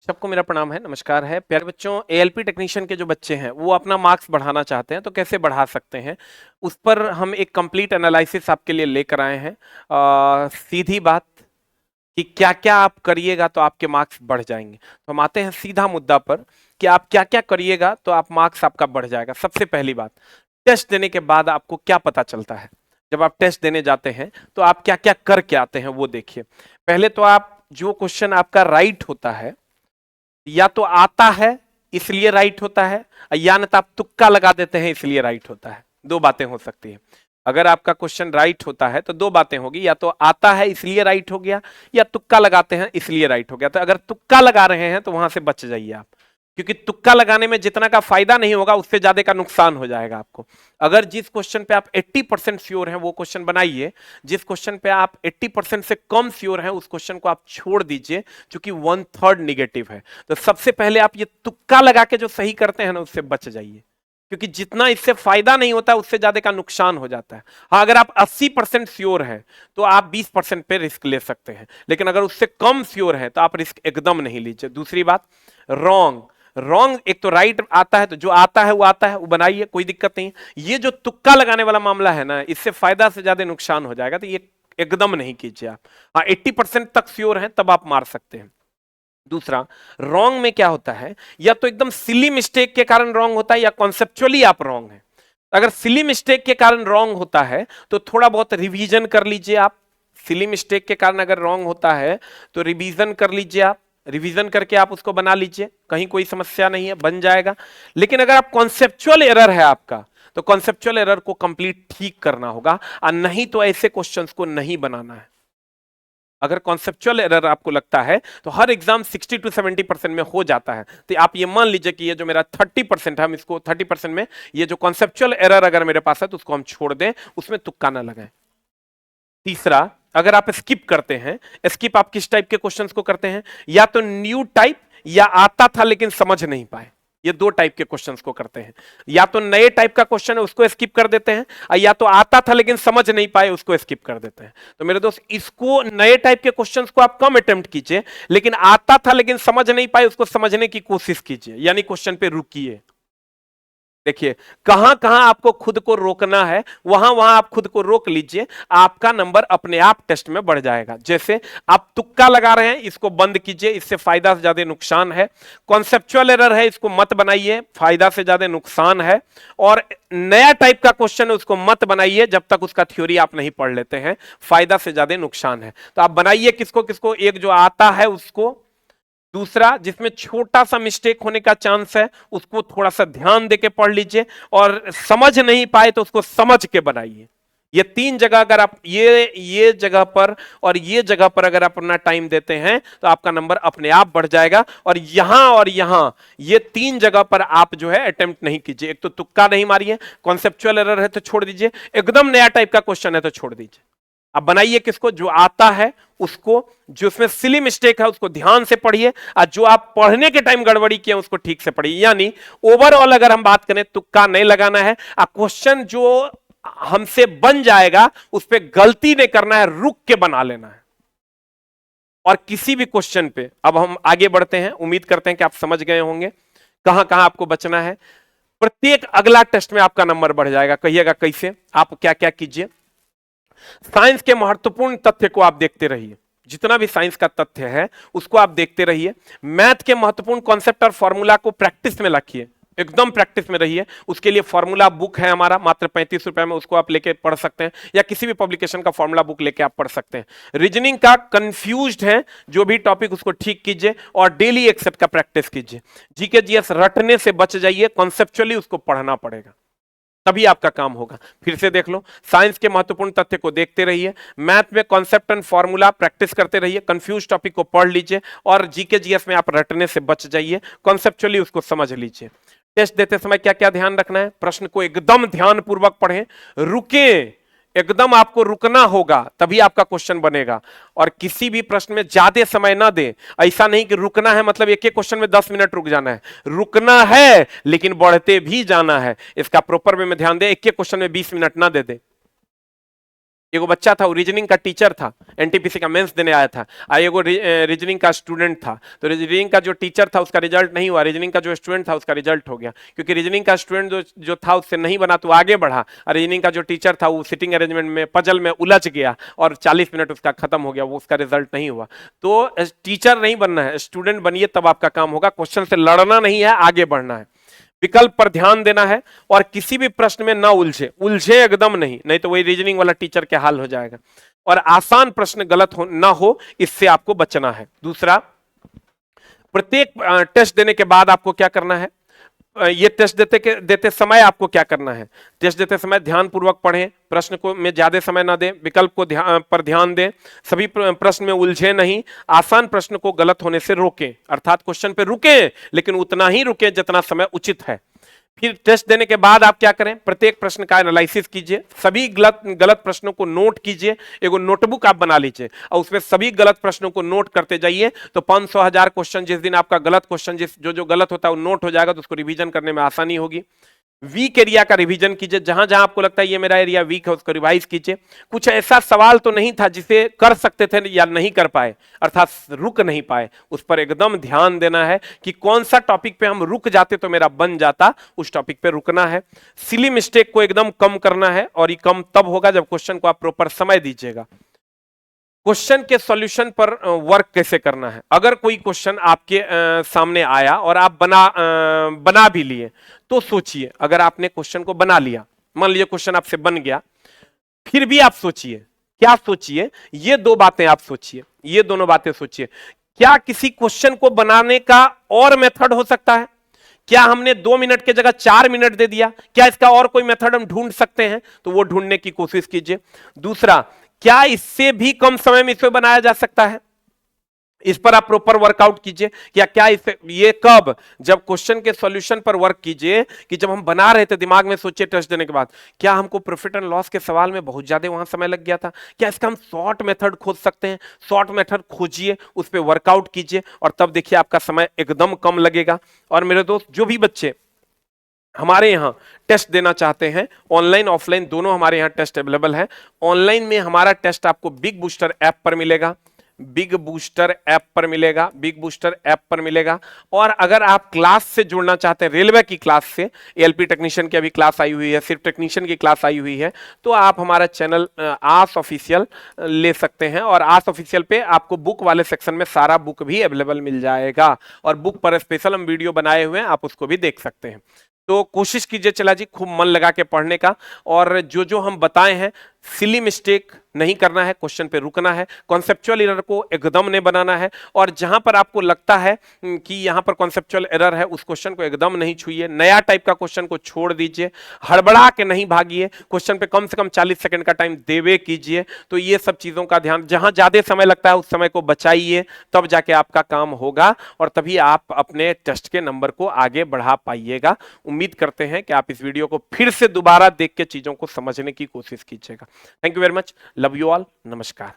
सबको मेरा प्रणाम है, नमस्कार है। प्यारे बच्चों, एएलपी टेक्नीशियन के जो बच्चे हैं, वो अपना मार्क्स बढ़ाना चाहते हैं, तो कैसे बढ़ा सकते हैं? उस पर हम एक कंप्लीट एनालिसिस आपके लिए लेकर आए हैं। सीधी बात कि क्या-क्या आप करिएगा तो आपके मार्क्स बढ़ जाएँगे। तो हम आते हैं सीधा मुद्दा पर कि आप क्या-क्या करिएगा तो आप मार्क्स आपका बढ़ जाएगा। सबसे पहली बात, टेस्ट देने के बाद आपको क्या पता चलता है? जब आप टेस्ट देने जाते हैं, तो आप क्या-क्या करके आते हैं, वो देखिए। पहले तो आप जो क्वेश्चन आपका राइट होता है, या तो आता है इसलिए राइट होता है, या नहीं तो आप तुक्का लगा देते हैं इसलिए राइट होता है। दो बातें हो सकती है। अगर आपका क्वेश्चन राइट होता है तो दो बातें होगी, या तो आता है इसलिए राइट हो गया, या तुक्का लगाते हैं इसलिए राइट हो गया। तो अगर तुक्का लगा रहे हैं तो वहां से बच जाइए आप, क्योंकि तुक्का लगाने में जितना का फायदा नहीं होगा, उससे ज्यादा का नुकसान हो जाएगा आपको। अगर जिस क्वेश्चन पे आप 80% श्योर हैं वो क्वेश्चन बनाइए। जिस क्वेश्चन पे आप 80% से कम श्योर हैं उस क्वेश्चन को आप छोड़ दीजिए, क्योंकि 1/3 निगेटिव है। तो सबसे पहले आप ये तुक्का लगा के जो सही करते हैं ना, उससे बच जाइए, क्योंकि जितना इससे फायदा नहीं होता उससे ज्यादा का नुकसान हो जाता है। हाँ, अगर आप 80% श्योर हैं तो आप 20% पे रिस्क ले सकते हैं, लेकिन अगर उससे कम श्योर है तो आप रिस्क एकदम नहीं लीजिए। दूसरी बात, रॉन्ग रॉन्ग एक तो राइट आता है, तो जो आता है वो बनाइए, कोई दिक्कत नहीं। ये जो तुक्का लगाने वाला मामला है ना, इससे फायदा से ज्यादा नुकसान हो जाएगा, तो ये एकदम नहीं कीजिए आप। हाँ, 80% तक श्योर हैं तब आप मार सकते हैं। दूसरा, रॉन्ग में क्या होता है, या तो एकदम सिली मिस्टेक के कारण रॉन्ग होता है, या कॉन्सेप्चुअली आप रॉन्ग है। अगर सिली मिस्टेक के कारण रॉन्ग होता है तो थोड़ा बहुत रिवीजन कर लीजिए आप। सिली मिस्टेक के कारण अगर रॉन्ग होता है तो रिवीजन कर लीजिए आप। रिवीजन करके आप उसको बना लीजिए, कहीं कोई समस्या नहीं है, बन जाएगा। लेकिन अगर आप कॉन्सेप्चुअल एरर है आपका, तो कॉन्सेप्चुअल एरर को कंप्लीट ठीक करना होगा, और नहीं तो ऐसे क्वेश्चंस को नहीं बनाना है। अगर कॉन्सेप्चुअल एरर आपको लगता है तो हर एग्जाम 60 to 70% में हो जाता है, तो आप ये मान लीजिए कि ये जो मेरा 30% है, हम इसको 30% में, ये जो कॉन्सेप्चुअल एरर अगर मेरे पास है तो उसको हम छोड़ दें, उसमें तुक्का ना लगाएं। तीसरा, अगर आप स्किप करते हैं, स्किप आप किस टाइप के क्वेश्चंस को करते हैं? या तो न्यू टाइप, या आता था लेकिन समझ नहीं पाए। ये दो टाइप के क्वेश्चंस को करते हैं। या तो नए टाइप का क्वेश्चन है उसको स्किप कर देते हैं, या तो आता था लेकिन समझ नहीं पाए उसको स्किप कर देते हैं। तो मेरे दोस्त, इसको नए टाइप के क्वेश्चंस को आप कम अटेम्प्ट कीजिए, लेकिन आता था लेकिन समझ नहीं पाए उसको समझने की कोशिश कीजिए, यानी क्वेश्चन पे रुकिए। देखिए, कहां कहां आपको खुद को रोकना है, वहां वहां आप खुद को रोक लीजिए, आपका नंबर अपने आप टेस्ट में बढ़ जाएगा। जैसे आप तुक्का लगा रहे हैं, इसको बंद कीजिए, इससे फायदा से ज्यादा नुकसान है। कॉन्सेप्चुअल एरर है, इसको मत बनाइए, फायदा से ज्यादा नुकसान है। और नया टाइप का क्वेश्चन है, उसको मत बनाइए जब तक उसका थ्योरी आप नहीं पढ़ लेते हैं, फायदा से ज्यादा नुकसान है। तो आप बनाइए किसको किसको, एक जो आता है उसको, दूसरा जिसमें छोटा सा मिस्टेक होने का चांस है उसको थोड़ा सा ध्यान देके पढ़ लीजिए, और समझ नहीं पाए तो उसको समझ के बनाइए। ये तीन जगह अगर आप ये जगह पर और ये जगह पर अगर आप अपना टाइम देते हैं तो आपका नंबर अपने आप बढ़ जाएगा। और यहां ये तीन जगह पर आप जो है अटेम्प्ट नहीं कीजिए। एक तो तुक्का नहीं मारिए, कॉन्सेप्चुअल एरर है तो छोड़ दीजिए, एकदम नया टाइप का क्वेश्चन है तो छोड़ दीजिए। अब बनाइए किसको, जो आता है उसको, जो उसमें सिली मिस्टेक है उसको ध्यान से पढ़िए, और जो आप पढ़ने के टाइम गड़बड़ी किए उसको ठीक से पढ़िए। यानी ओवरऑल अगर हम बात करें, तुक्का नहीं लगाना है, क्वेश्चन जो हमसे बन जाएगा उस पर गलती नहीं करना है, रुक के बना लेना है। और किसी भी क्वेश्चन पे अब हम आगे बढ़ते हैं, उम्मीद करते हैं कि आप समझ गए होंगे कहां कहां आपको बचना है। प्रत्येक अगला टेस्ट में आपका नंबर बढ़ जाएगा। कहिएगा कैसे, आप क्या क्या कीजिए। साइंस के महत्वपूर्ण तथ्य को आप देखते रहिए, जितना भी साइंस का तथ्य है उसको आप देखते रहिए। मैथ के महत्वपूर्ण कॉन्सेप्ट और फॉर्मूला को प्रैक्टिस में रखिए, एकदम प्रैक्टिस में रहिए। उसके लिए फॉर्मूला बुक है हमारा, मात्र 35 रुपए में, उसको आप लेके पढ़ सकते हैं, या किसी भी पब्लिकेशन का फॉर्मूला बुक लेके आप पढ़ सकते हैं। रीजनिंग का कंफ्यूज्ड है जो भी टॉपिक, उसको ठीक कीजिए, और डेली एक सेट का प्रैक्टिस कीजिए। जीके जीएस रटने से बच जाइए, कॉन्सेप्चुअली उसको पढ़ना पड़ेगा, तभी आपका काम होगा। फिर से देख लो, साइंस के महत्वपूर्ण तथ्य को देखते रहिए, मैथ में कॉन्सेप्ट एंड फॉर्मूला प्रैक्टिस करते रहिए, कंफ्यूज टॉपिक को पढ़ लीजिए, और जीके जीएस में आप रटने से बच जाइए, कॉन्सेप्चुअली उसको समझ लीजिए। टेस्ट देते समय क्या क्या ध्यान रखना है, प्रश्न को एकदम ध्यानपूर्वक पढ़ें, रुके, एकदम आपको रुकना होगा तभी आपका क्वेश्चन बनेगा। और किसी भी प्रश्न में ज्यादा समय ना दे। ऐसा नहीं कि रुकना है मतलब एक एक क्वेश्चन में 10 मिनट रुक जाना है, रुकना है लेकिन बढ़ते भी जाना है। इसका प्रॉपर वे में ध्यान दे, एक एक क्वेश्चन में 20 मिनट ना दे दे। एगो बच्चा था, वो रीजनिंग का टीचर था, एनटीपीसी का मेंस देने आया था, एगो रीजनिंग का स्टूडेंट था। तो रीजनिंग का जो टीचर था उसका रिजल्ट नहीं हुआ, रीजनिंग का जो स्टूडेंट था उसका रिजल्ट हो गया, क्योंकि रीजनिंग का स्टूडेंट जो था उससे नहीं बना तो आगे बढ़ा, और रीजनिंग का जो टीचर था वो सिटिंग अरेंजमेंट में पजल में उलझ गया और 40 मिनट उसका खत्म हो गया, वो उसका रिजल्ट नहीं हुआ। तो टीचर नहीं बनना है, स्टूडेंट बनिए तब आपका काम होगा। क्वेश्चन से लड़ना नहीं है, आगे बढ़ना है, विकल्प पर ध्यान देना है, और किसी भी प्रश्न में ना उलझे, उलझे एकदम नहीं, नहीं तो वही रीजनिंग वाला टीचर के हाल हो जाएगा। और आसान प्रश्न गलत ना हो, इससे आपको बचना है। दूसरा, प्रत्येक टेस्ट देने के बाद आपको क्या करना है, ये टेस्ट देते समय आपको क्या करना है, टेस्ट देते समय ध्यानपूर्वक पढ़ें, प्रश्न को में ज्यादा समय ना दें, विकल्प को पर ध्यान दें, सभी प्रश्न में उलझे नहीं, आसान प्रश्न को गलत होने से रोकें, अर्थात क्वेश्चन पे रुकें लेकिन उतना ही रुकें जितना समय उचित है। फिर टेस्ट देने के बाद आप क्या करें, प्रत्येक प्रश्न का एनालिसिस कीजिए, सभी गलत प्रश्नों को नोट कीजिए, एगो नोटबुक आप बना लीजिए और उसमें सभी गलत प्रश्नों को नोट करते जाइए। तो 500,000 क्वेश्चन, जिस दिन आपका गलत क्वेश्चन जो गलत होता है वो नोट हो जाएगा, तो उसको रिवीजन करने में आसानी होगी। वीक एरिया का रिवीजन कीजिए, जहां जहां आपको लगता है ये मेरा एरिया वीक है उसको रिवाइज कीजिए। कुछ ऐसा सवाल तो नहीं था जिसे कर सकते थे या नहीं कर पाए, अर्थात रुक नहीं पाए, उस पर एकदम ध्यान देना है कि कौन सा टॉपिक पे हम रुक जाते तो मेरा बन जाता, उस टॉपिक पे रुकना है। सिली मिस्टेक को एकदम कम करना है, और ये कम तब होगा जब क्वेश्चन को आप प्रॉपर समय दीजिएगा। क्वेश्चन के सॉल्यूशन पर वर्क कैसे करना है, अगर कोई क्वेश्चन आपके सामने आया और आप बना भी लिए, तो सोचिए, अगर आपने क्वेश्चन को बना लिया, मान लीजिए क्वेश्चन आपसे बन गया, फिर भी आप सोचिए, क्या सोचिए, ये दो बातें आप सोचिए, ये दोनों बातें सोचिए, क्या किसी क्वेश्चन को बनाने का और मेथड हो सकता है? क्या हमने 2 मिनट के जगह 4 मिनट दे दिया? क्या इसका और कोई मेथड हम ढूंढ सकते हैं? तो वो ढूंढने की कोशिश कीजिए। दूसरा, क्या इससे भी कम समय में इसे बनाया जा सकता है? इस पर आप प्रॉपर वर्कआउट कीजिए। क्या इसे, ये कब, जब क्वेश्चन के सॉल्यूशन पर वर्क कीजिए, कि जब हम बना रहे थे दिमाग में सोचिए टेस्ट देने के बाद, क्या हमको प्रॉफिट एंड लॉस के सवाल में बहुत ज्यादा वहां समय लग गया था, क्या इसका हम शॉर्ट मेथड खोज सकते हैं? शॉर्ट मेथड खोजिए, उस पर वर्कआउट कीजिए, और तब देखिए आपका समय एकदम कम लगेगा। और मेरे दोस्त, जो भी बच्चे हमारे यहाँ टेस्ट देना चाहते हैं, ऑनलाइन ऑफलाइन दोनों हमारे यहाँ टेस्ट अवेलेबल है। ऑनलाइन में हमारा टेस्ट आपको बिग बूस्टर ऐप पर मिलेगा, बिग बूस्टर ऐप पर मिलेगा, बिग बूस्टर ऐप पर मिलेगा। और अगर आप क्लास से जुड़ना चाहते हैं, रेलवे की क्लास से, एएलपी टेक्नीशियन की अभी क्लास आई हुई है, सिर्फ टेक्नीशियन की क्लास आई हुई है, तो आप हमारा चैनल आस ऑफिशियल ले सकते हैं, और आस ऑफिशियल पे आपको बुक वाले सेक्शन में सारा बुक भी अवेलेबल मिल जाएगा, और बुक पर स्पेशल हम वीडियो बनाए हुए हैं, आप उसको भी देख सकते हैं। तो कोशिश कीजिए चला जी, खूब मन लगा के पढ़ने का, और जो जो हम बताए हैं, सिली मिस्टेक नहीं करना है, क्वेश्चन पे रुकना है, कॉन्सेप्चुअल एरर को एकदम नहीं बनाना है, और जहां पर आपको लगता है कि यहां पर कॉन्सेप्चुअल एरर है, उस क्वेश्चन को एकदम नहीं छूइए, नया टाइप का क्वेश्चन को छोड़ दीजिए, हड़बड़ा के नहीं भागिए, क्वेश्चन पे कम से कम 40 सेकंड का टाइम देवे कीजिए। तो ये सब चीजों का ध्यान, जहां ज्यादा समय लगता है उस समय को बचाइए, तब जाके आपका काम होगा, और तभी आप अपने टेस्ट के नंबर को आगे बढ़ा पाइएगा। उम्मीद करते हैं कि आप इस वीडियो को फिर से दोबारा देख के चीजों को समझने की कोशिश कीजिएगा। Thank you very much, love you all, नमस्कार।